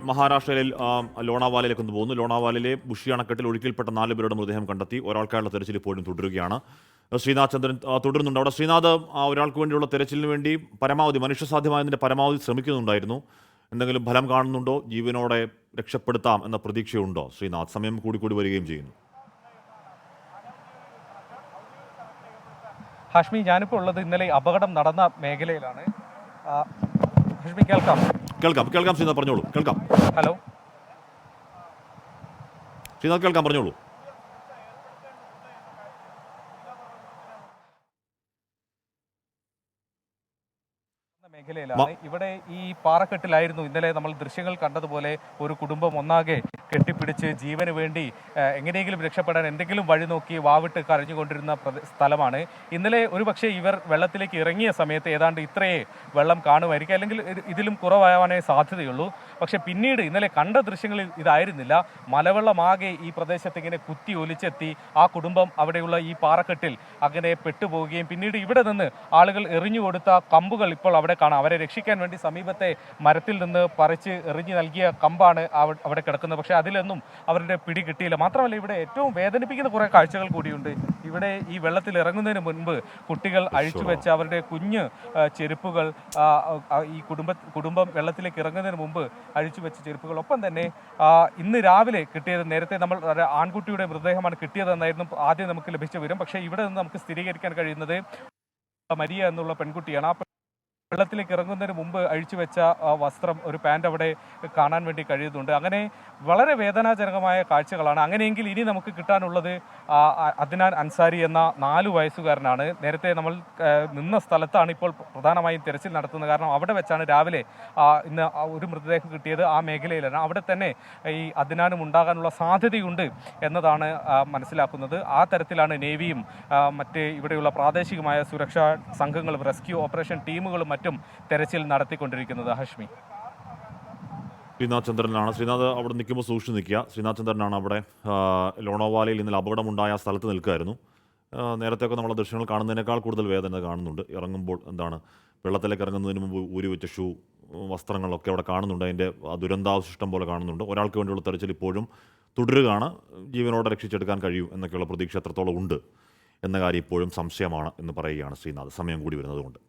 മഹാരാഷ്ട്രയിൽ ലോണാവാലയിലേക്ക് ഒന്ന് പോകുന്നു. ലോണാവാലയിലെ ബുഷി അണക്കെട്ടിൽ ഒഴുക്കിൽപ്പെട്ട 4 പേരുടെ മൃതദേഹം കണ്ടെത്തി. ഒരാൾക്കായുള്ള തെരച്ചിൽ ഇപ്പോഴും തുടരുകയാണ്. ശ്രീനാഥ് ചന്ദ്രൻ തുടരുന്നുണ്ട്. അവിടെ ശ്രീനാഥ് ഒരാൾക്ക് വേണ്ടിയുള്ള തെരച്ചിലിന് വേണ്ടി പരമാവധി മനുഷ്യസാധ്യമായതിൻ്റെ പരമാവധി ശ്രമിക്കുന്നുണ്ടായിരുന്നു. എന്തെങ്കിലും ഫലം കാണുന്നുണ്ടോ? ജീവനോടെ രക്ഷപ്പെടുത്താം എന്ന പ്രതീക്ഷയുണ്ടോ ശ്രീനാഥ്? സമയം കൂടി വരികയും ചെയ്യുന്നു. ഹാഷ്മി, ഞാനിപ്പോൾ ഉള്ളത് ഇന്നലെ അപകടം നടന്ന മേഖലയിലാണ്. ഹാഷ്മി, കേൾക്കാം ശ്രീനാഥ് പറഞ്ഞോളൂ. ഹലോ ശ്രീനാഥ് കേൾക്കാം, പറഞ്ഞോളൂ. മേഖലയിലാണ്. ഇവിടെ ഈ പാറക്കെട്ടിലായിരുന്നു ഇന്നലെ നമ്മൾ ദൃശ്യങ്ങൾ കണ്ടതുപോലെ ഒരു കുടുംബം ഒന്നാകെ കെട്ടിപ്പിടിച്ച് ജീവന് വേണ്ടി എങ്ങനെയെങ്കിലും രക്ഷപ്പെടാൻ എന്തെങ്കിലും വഴി നോക്കി വാവിട്ട് കരഞ്ഞുകൊണ്ടിരുന്ന സ്ഥലമാണ്. ഇന്നലെ ഒരുപക്ഷെ ഇവർ വെള്ളത്തിലേക്ക് ഇറങ്ങിയ സമയത്ത് ഏതാണ്ട് ഇത്രയേ വെള്ളം കാണുമായിരിക്കും, അല്ലെങ്കിൽ ഇതിലും കുറവാവാനേ സാധ്യതയുള്ളൂ. പക്ഷെ പിന്നീട് ഇന്നലെ കണ്ട ദൃശ്യങ്ങളിൽ ഇതായിരുന്നില്ല. മലവെള്ളമാകെ ഈ പ്രദേശത്ത് ഇങ്ങനെ കുത്തി ഒലിച്ചെത്തി ആ കുടുംബം അവിടെയുള്ള ഈ പാറക്കെട്ടിൽ അങ്ങനെ പെട്ടുപോവുകയും പിന്നീട് ഇവിടെ നിന്ന് ആളുകൾ എറിഞ്ഞു കൊടുത്ത കമ്പുകൾ ഇപ്പോൾ അവിടെ കാണാം. അവരെ രക്ഷിക്കാൻ വേണ്ടി സമീപത്തെ മരത്തിൽ നിന്ന് പറിച്ച് എറിഞ്ഞു നൽകിയ കമ്പാണ് അവിടെ കിടക്കുന്നത്. പക്ഷേ അതിലൊന്നും അവരുടെ പിടി കിട്ടിയില്ല. മാത്രമല്ല, ഇവിടെ ഏറ്റവും വേദനിപ്പിക്കുന്ന കുറേ കാഴ്ചകൾ കൂടിയുണ്ട്. ഇവിടെ ഈ വെള്ളത്തിൽ ഇറങ്ങുന്നതിന് മുൻപ് കുട്ടികൾ അഴിച്ചുവെച്ച അവരുടെ കുഞ്ഞ് ചെരുപ്പുകൾ, ഈ കുടുംബം വെള്ളത്തിലേക്ക് ഇറങ്ങുന്നതിന് മുമ്പ് അഴിച്ചുവെച്ച ചെരുപ്പുകൾ, ഒപ്പം തന്നെ ഇന്ന് രാവിലെ കിട്ടിയത്, നേരത്തെ നമ്മൾ ആൺകുട്ടിയുടെ മൃതദേഹമാണ് കിട്ടിയതെന്നായിരുന്നു ആദ്യം നമുക്ക് ലഭിച്ച വിവരം. പക്ഷേ ഇവിടെ നിന്ന് നമുക്ക് സ്ഥിരീകരിക്കാൻ കഴിയുന്നത് മരിയ എന്നുള്ള പെൺകുട്ടിയാണ്. വെള്ളത്തിലേക്ക് ഇറങ്ങുന്നതിന് മുമ്പ് അഴിച്ചു വെച്ച വസ്ത്രം, ഒരു പാൻറ് അവിടെ കാണാൻ വേണ്ടി കഴിയുന്നുണ്ട്. അങ്ങനെ വളരെ വേദനാജനകമായ കാഴ്ചകളാണ്. അങ്ങനെയെങ്കിൽ ഇനി നമുക്ക് കിട്ടാനുള്ളത് അദ്നാൻ അൻസാരി എന്ന 4 വയസ്സുകാരനാണ്. നേരത്തെ നമ്മൾ നിന്ന സ്ഥലത്താണ് ഇപ്പോൾ പ്രധാനമായും തിരച്ചിൽ നടത്തുന്നത്. കാരണം അവിടെ വെച്ചാണ് രാവിലെ ഇന്ന് ഒരു മൃതദേഹം കിട്ടിയത്. ആ മേഖലയിലാണ്. അവിടെ തന്നെ ഈ അദ്നാനും ഉണ്ടാകാനുള്ള സാധ്യതയുണ്ട് എന്നതാണ് മനസ്സിലാക്കുന്നത്. ആ തരത്തിലാണ് നേവിയും മറ്റ് ഇവിടെയുള്ള പ്രാദേശികമായ സുരക്ഷാ സംഘങ്ങളും റെസ്ക്യൂ ഓപ്പറേഷൻ ടീമുകളും മറ്റും തെരച്ചിൽ നടത്തിക്കൊണ്ടിരിക്കുന്നത്. ഹാഷ്മി, ശ്രീനാഥ് ചന്ദ്രനാണ്. ശ്രീനാഥ് അവിടെ നിൽക്കുമ്പോൾ സൂക്ഷിച്ച് നിൽക്കുക. ശ്രീനാഥ് ചന്ദ്രനാണ് അവിടെ ലോണാവാലയിൽ ഇന്നലെ അപകടമുണ്ടായ സ്ഥലത്ത് നിൽക്കുമായിരുന്നു. നേരത്തെയൊക്കെ നമ്മളെ ദൃശ്യങ്ങൾ കാണുന്നതിനേക്കാൾ കൂടുതൽ വേദന കാണുന്നുണ്ട്. ഇറങ്ങുമ്പോൾ എന്താണ്, വെള്ളത്തിലേക്ക് ഇറങ്ങുന്നതിന് മുമ്പ് ഊരി വെച്ച ഷൂ, വസ്ത്രങ്ങളൊക്കെ അവിടെ കാണുന്നുണ്ട്. അതിൻ്റെ ദുരന്താവശിഷ്ടം പോലെ കാണുന്നുണ്ട്. ഒരാൾക്ക് വേണ്ടിയുള്ള തെരച്ചിൽ ഇപ്പോഴും തുടരുകയാണ്. ജീവനോടെ രക്ഷിച്ചെടുക്കാൻ കഴിയും എന്നൊക്കെയുള്ള പ്രതീക്ഷ എത്രത്തോളം ഉണ്ട് എന്ന കാര്യം ഇപ്പോഴും സംശയമാണ് എന്ന് പറയുകയാണ് ശ്രീനാഥ്, സമയം കൂടി വരുന്നതുകൊണ്ട്.